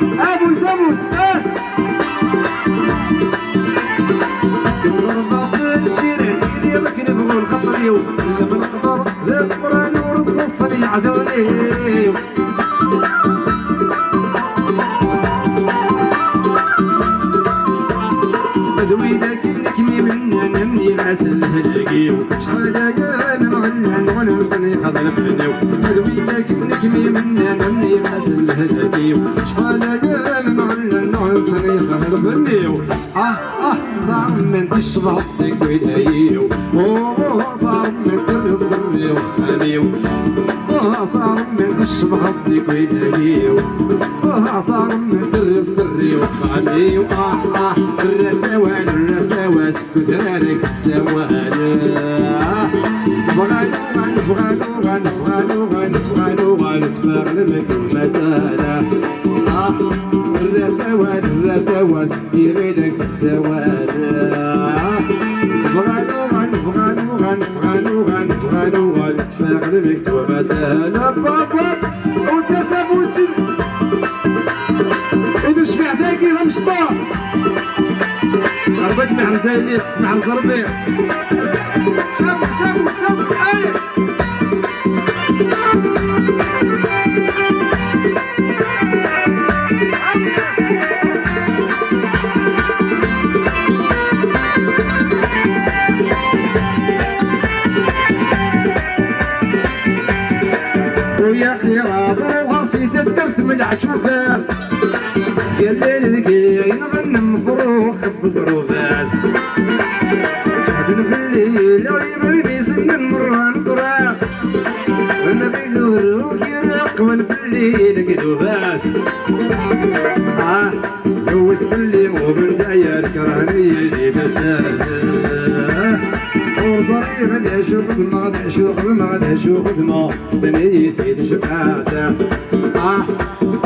ابو ساموس كنزربا في الشيرين اللي ذاك نبغوا الخطر يوم اللي بنقدر ذاك مران ورصص يعدوني ادوي كمي مني نمي غاسل هلاقيو شحال يا انا مغنن ونرسني خضر فنيو ادوي كمي مني نمي غاسل هلاقيو شحال يا انا مغنن ونرسني خضر فنيو ضاع من تشرب ويلايو ضاع من ترصري وخاليو ضاع من تشرب ويلايو ضاع من ترصري وخاليو الرسوان الرسواس كترارك السوال بغالو تفاغل لك المسالة الرسوان الرسواس يغيلك السوال بغالو تفاغل لك المسالة بابا وانت سافوسي إذا شفع ذاكي ذا مشطار ضربك مع الزايلين مع الغربية سامو أيه ويا خيرات وغصيت الدرت من العشوفات سكالين ذكي نغنم فروخ بزروفات شهدن في الليل غيب بيسن مران صراخ وانا في ذروك يرق من في الليل كذوبات جوت في الليل وبالداير كرهني يجيب الدار وصري غدا اشوف خدمة غدا اشوف خدمة غدا اشوف خدمة سني سيد شفعاته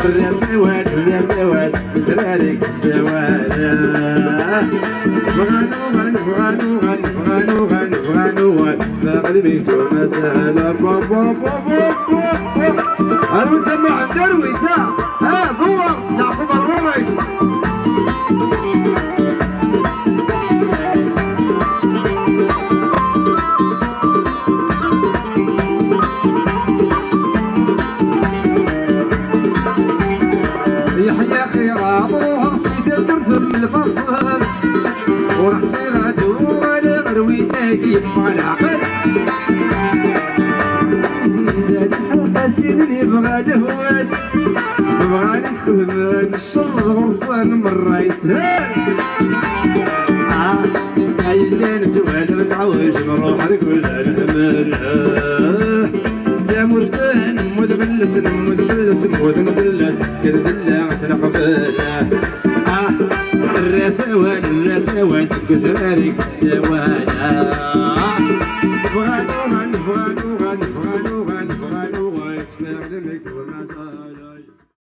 الرسواس بترارك السواد بغانو فقلبي ومسالة هلو نسمع الدرويتا دور نعقب الوري يحيى خيرات وهصيت الدرثم الفضل ورحصيغاتو ولا غرويتا كيف العقل إذا الحلقة سيدني بغا دهوان بغاني خدمان الشر غرصان مرة يسهل اللي نتوالى نتعوج نروح لكل الهمل يا مرثان مدغلس كذبلا سرق بلا الرسوان كثرارك السوالا